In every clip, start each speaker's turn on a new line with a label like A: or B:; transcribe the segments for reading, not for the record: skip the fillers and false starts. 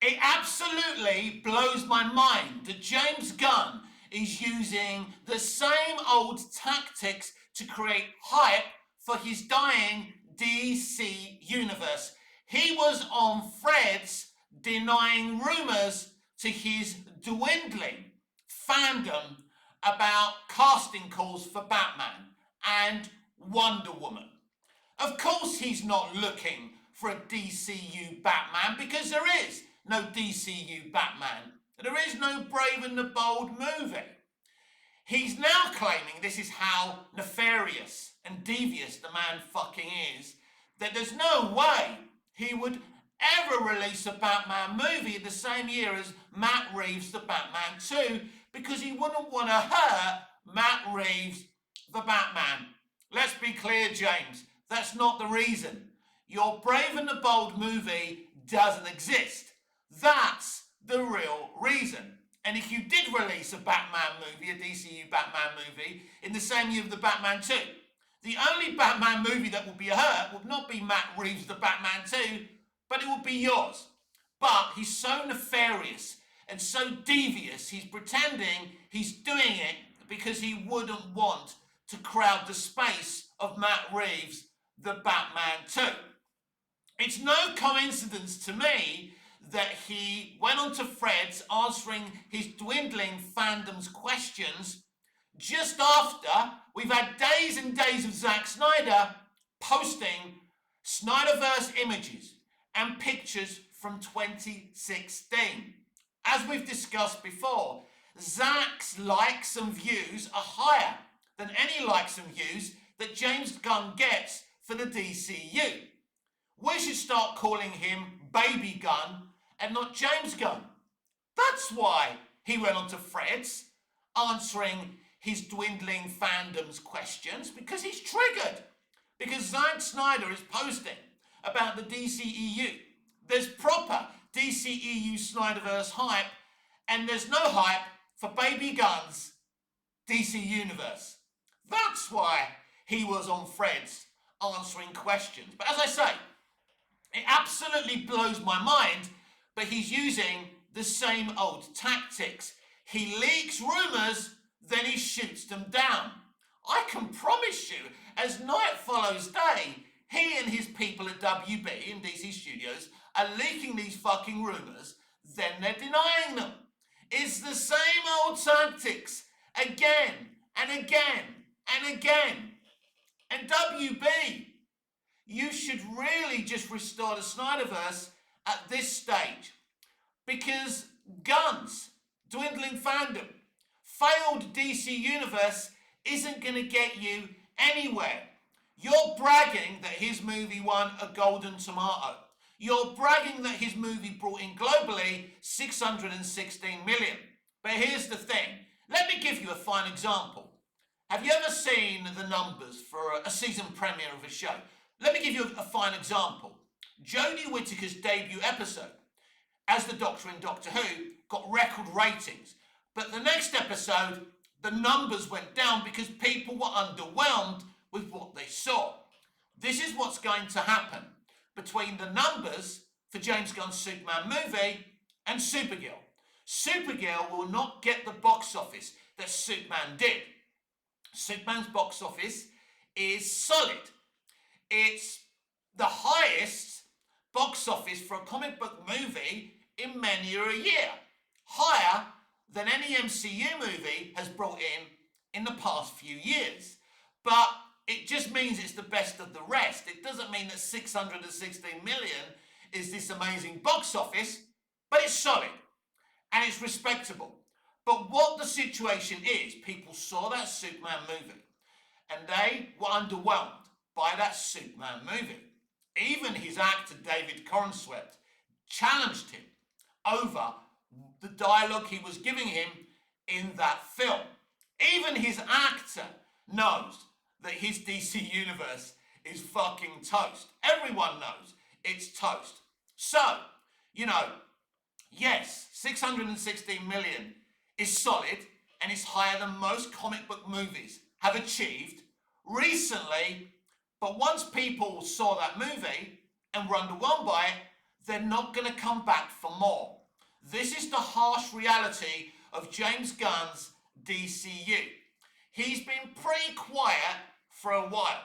A: It absolutely blows my mind that James Gunn is using the same old tactics to create hype for his dying DC universe. He was on threads denying rumors to his dwindling fandom about casting calls for Batman and Wonder Woman. Of course, he's not looking for a DCU Batman because there is no DCU Batman. There is no Brave and the Bold movie. He's now claiming this is how nefarious and devious the man fucking is, that there's no way he would ever release a Batman movie in the same year as Matt Reeves' The Batman 2 because he wouldn't want to hurt Matt Reeves, the Batman. Let's be clear, James, that's not the reason. Your Brave and the Bold movie doesn't exist. That's the real reason. And if you did release a Batman movie, a DCU Batman movie, in the same year of the Batman 2, the only Batman movie that would be hurt would not be Matt Reeves' The Batman 2, but it would be yours. But he's so nefarious and so devious, he's pretending he's doing it because he wouldn't want to crowd the space of Matt Reeves' The Batman 2. It's no coincidence to me that he went onto threads answering his dwindling fandom's questions just after we've had days and days of Zack Snyder posting Snyderverse images and pictures from 2016. As we've discussed before, Zack's likes and views are higher than any likes and views that James Gunn gets for the DCU. We should start calling him Baby Gunn and not James Gunn. That's why he went onto threads answering his dwindling fandom's questions, because he's triggered. Because Zack Snyder is posting about the DCEU. There's proper DCEU Snyderverse hype, and there's no hype for Baby Gunn's DC Universe. That's why he was on threads answering questions. But as I say, it absolutely blows my mind, but he's using the same old tactics. He leaks rumours, then he shoots them down. I can promise you, as night follows day, he and his people at WB and DC Studios are leaking these fucking rumours, then they're denying them. It's the same old tactics, again and again and again. And WB, you should really just restore the Snyderverse at this stage, because Gunn's dwindling fandom, failed DC Universe isn't going to get you anywhere. You're bragging that his movie won a Golden Tomato. You're bragging that his movie brought in globally 616 million. But here's the thing. Let me give you a fine example. Have you ever seen the numbers for a season premiere of a show? Let me give you a fine example. Jodie Whittaker's debut episode as the Doctor in Doctor Who got record ratings. But the next episode, the numbers went down because people were underwhelmed with what they saw. This is what's going to happen between the numbers for James Gunn's Superman movie and Supergirl. Supergirl will not get the box office that Superman did. Superman's box office is solid. It's the highest box office for a comic book movie in many a year. Higher than any MCU movie has brought in the past few years. But it just means it's the best of the rest. It doesn't mean that 616 million is this amazing box office, but it's solid and it's respectable. But what the situation is, people saw that Superman movie and they were underwhelmed by that Superman movie. Even his actor, David Corenswet, challenged him over the dialogue he was giving him in that film. Even his actor knows that his DC universe is fucking toast. Everyone knows it's toast. So, yes, 616 million is solid and is higher than most comic book movies have achieved recently. But once people saw that movie and were underwhelmed by it, they're not going to come back for more. This is the harsh reality of James Gunn's DCU. He's been pretty quiet for a while.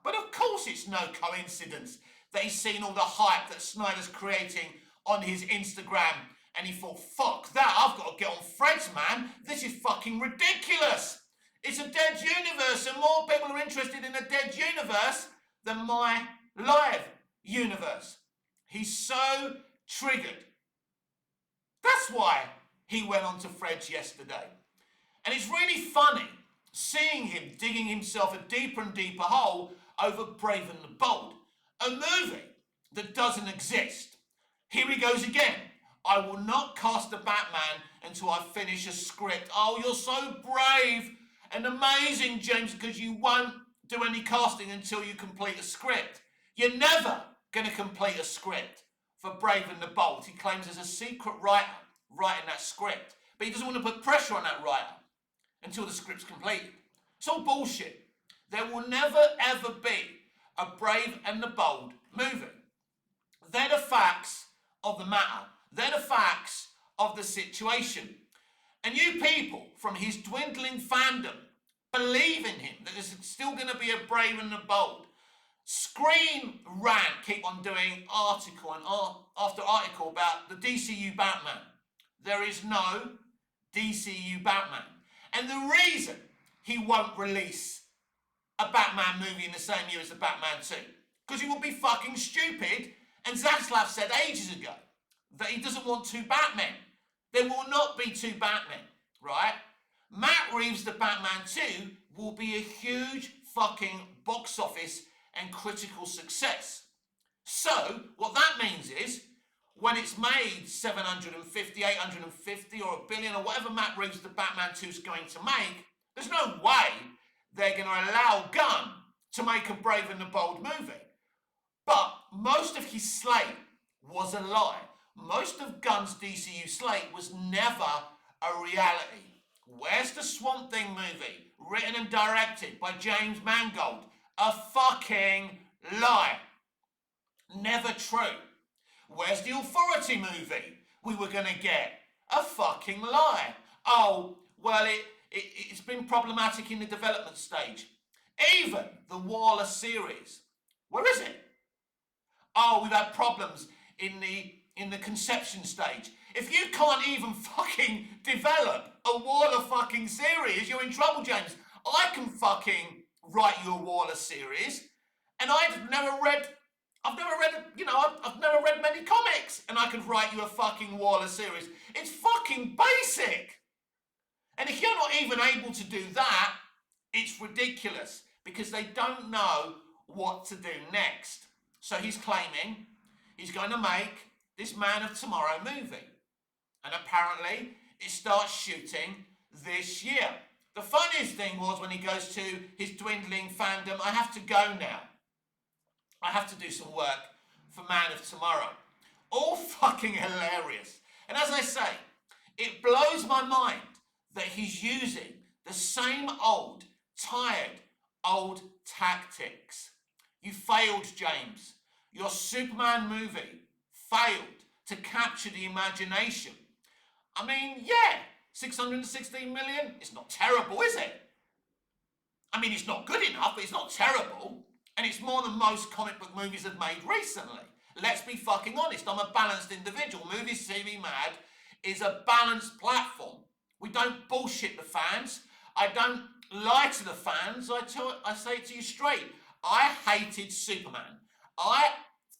A: But of course it's no coincidence that he's seen all the hype that Snyder's creating on his Instagram and he thought, fuck that, I've got to get on Threads, man. This is fucking ridiculous. It's a dead universe and more people are interested in a dead universe than my live universe. He's so triggered. That's why he went on to Threads yesterday. And it's really funny seeing him digging himself a deeper and deeper hole over Brave and the Bold, a movie that doesn't exist. Here he goes again. I will not cast a Batman until I finish a script. Oh, you're so brave and amazing, James, because you won't do any casting until you complete a script. You're never going to complete a script for Brave and the Bold. He claims there's a secret writer writing that script, but he doesn't want to put pressure on that writer until the script's completed. It's all bullshit. There will never ever be a Brave and the Bold movie. They're the facts of the matter. They're the facts of the situation. And you people from his dwindling fandom believe in him, that there's still going to be a Brave and the Bold. Scream rant, keep on doing article and after article about the DCU Batman. There is no DCU Batman. And the reason he won't release a Batman movie in the same year as the Batman 2, because he would be fucking stupid, and Zaslav said ages ago that he doesn't want two Batmen. There will not be two Batmen, right? Matt Reeves' The Batman 2 will be a huge fucking box office and critical success. So, what that means is, when it's made 750, 850 or a billion or whatever Matt Reeves' The Batman 2 is going to make, there's no way they're going to allow Gunn to make a Brave and the Bold movie. But most of his slate was a lie. Most of Gunn's DCU slate was never a reality. Where's the Swamp Thing movie, written and directed by James Mangold? A fucking lie. Never true. Where's the Authority movie we were going to get? A fucking lie. Oh, well, it's been problematic in the development stage. Even the Waller series. Where is it? Oh, we've had problems in the conception stage. If you can't even fucking develop a Waller fucking series, you're in trouble, James. I can fucking write you a Waller series, and I've never read many comics, and I could write you a fucking Waller series. It's fucking basic. And if you're not even able to do that, it's ridiculous, because they don't know what to do next. So he's claiming he's going to make this Man of Tomorrow movie. And apparently it starts shooting this year. The funniest thing was when he goes to his dwindling fandom, I have to go now. I have to do some work for Man of Tomorrow. All fucking hilarious. And as I say, it blows my mind that he's using the same old, tired, old tactics. You failed, James. Your Superman movie failed to capture the imagination. I mean, yeah, 616 million, it's not terrible, is it? I mean, it's not good enough, but it's not terrible. And it's more than most comic book movies have made recently. Let's be fucking honest, I'm a balanced individual. Movies TV Mad is a balanced platform. We don't bullshit the fans. I don't lie to the fans. I say it to you straight. I hated Superman. I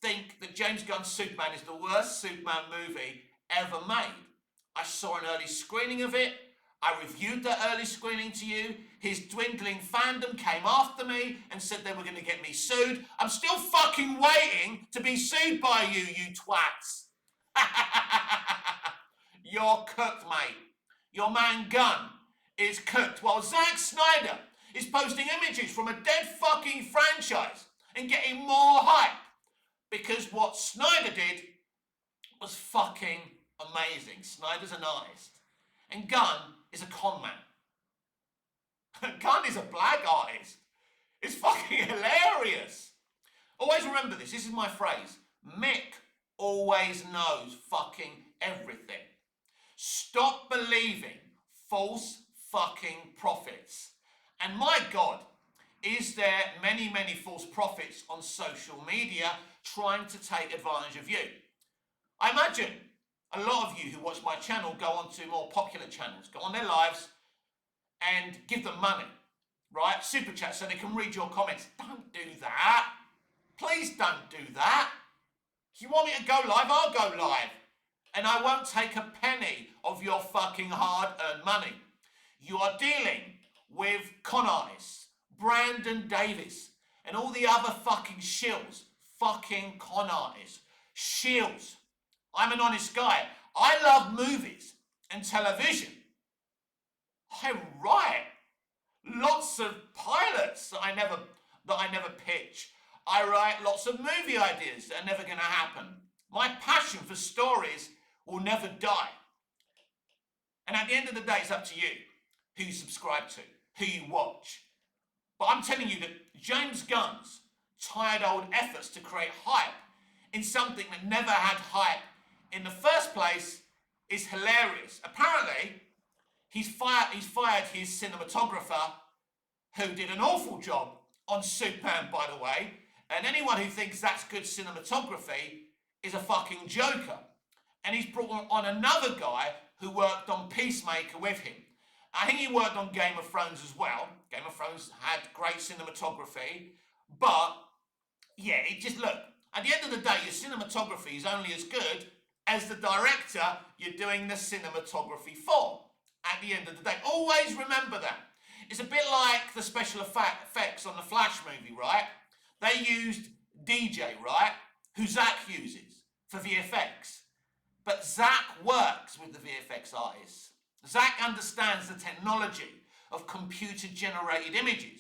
A: think that James Gunn's Superman is the worst Superman movie ever made. I saw an early screening of it. I reviewed that early screening to you. His dwindling fandom came after me and said they were going to get me sued. I'm still fucking waiting to be sued by you, you twats. You're cooked, mate. Your man Gunn is cooked while Zack Snyder is posting images from a dead fucking franchise and getting more hype because what Snyder did was fucking amazing. Snyder's an artist and Gunn is a con man. Gunn is a black artist. It's fucking hilarious. Always remember this. This is my phrase. Mick always knows fucking everything. Stop believing false fucking prophets. And my God, is there many, many false prophets on social media trying to take advantage of you? I imagine a lot of you who watch my channel go on to more popular channels, go on their lives and give them money, right? Super chat so they can read your comments. Don't do that. Please don't do that. If you want me to go live, I'll go live. And I won't take a penny of your fucking hard-earned money. You are dealing with con artists, Brandon Davis, and all the other fucking shills. Fucking con artists. Shills. I'm an honest guy. I love movies and television. I write lots of pilots that I never pitch. I write lots of movie ideas that are never going to happen. My passion for stories will never die. And at the end of the day, it's up to you who you subscribe to, who you watch. But I'm telling you that James Gunn's tired old efforts to create hype in something that never had hype in the first place is hilarious. Apparently, he's fired his cinematographer, who did an awful job on Superman, by the way. And anyone who thinks that's good cinematography is a fucking joker. And he's brought on another guy who worked on Peacemaker with him. I think he worked on Game of Thrones as well. Game of Thrones had great cinematography. But, yeah, it just, look, at the end of the day, your cinematography is only as good as the director you're doing the cinematography for. At the end of the day, always remember that. It's a bit like the special effects on the Flash movie, right? They used DJ, right? Who Zach uses for VFX. But Zach works with the VFX artists. Zach understands the technology of computer-generated images.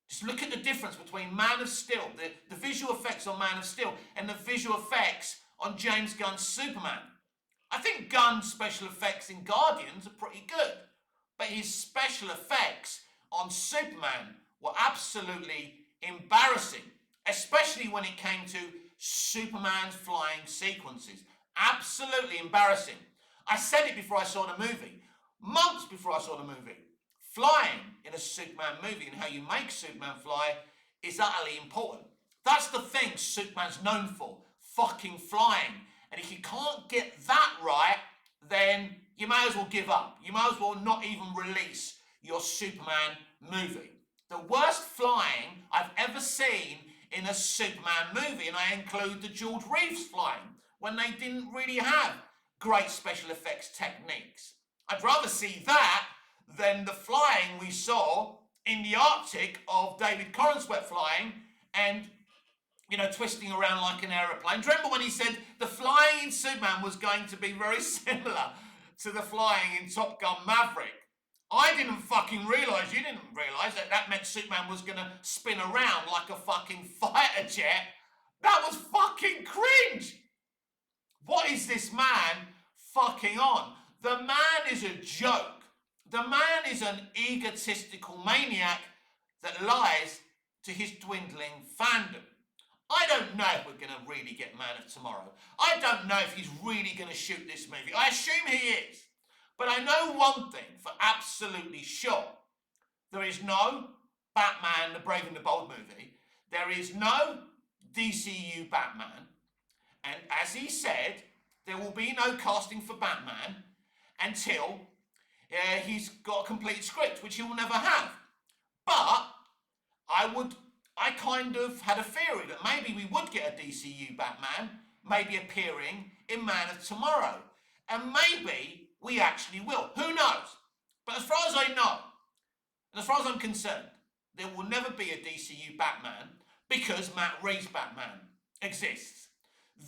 A: Just look at the difference between Man of Steel, the visual effects on Man of Steel, and the visual effects on James Gunn's Superman. I think Gunn's special effects in Guardians are pretty good, but his special effects on Superman were absolutely embarrassing, especially when it came to Superman's flying sequences. Absolutely embarrassing. I said it before I saw the movie, months before I saw the movie. Flying in a Superman movie and how you make Superman fly is utterly important. That's the thing Superman's known for, fucking flying. And if you can't get that right, then you may as well give up. You may as well not even release your Superman movie. The worst flying I've ever seen in a Superman movie, and I include the George Reeves flying, when they didn't really have great special effects techniques. I'd rather see that than the flying we saw in the Arctic of David Corenswet flying and, you know, twisting around like an aeroplane. Do you remember when he said the flying in Superman was going to be very similar to the flying in Top Gun Maverick? I didn't fucking realise, you didn't realise that meant Superman was going to spin around like a fucking fighter jet. That was fucking cringe. What is this man fucking on? The man is a joke. The man is an egotistical maniac that lies to his dwindling fandom. I don't know if we're going to really get Man of Tomorrow. I don't know if he's really going to shoot this movie. I assume he is. But I know one thing for absolutely sure. There is no Batman, the Brave and the Bold movie. There is no DCU Batman. And as he said, there will be no casting for Batman until he's got a complete script, which he will never have. But I kind of had a theory that maybe we would get a DCU Batman, maybe appearing in Man of Tomorrow. And maybe we actually will. Who knows? But as far as I know, and as far as I'm concerned, there will never be a DCU Batman because Matt Reeves' Batman exists.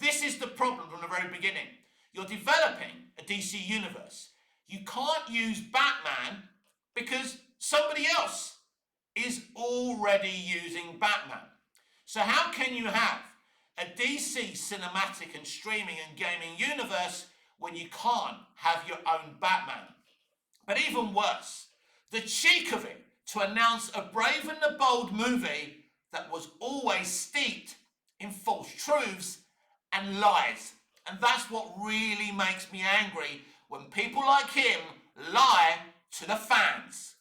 A: This is the problem from the very beginning. You're developing a DC universe. You can't use Batman because somebody else is already using Batman. So how can you have a DC cinematic and streaming and gaming universe when you can't have your own Batman? But even worse, the cheek of it to announce a Brave and the Bold movie that was always steeped in false truths and lies. And that's what really makes me angry, when people like him lie to the fans.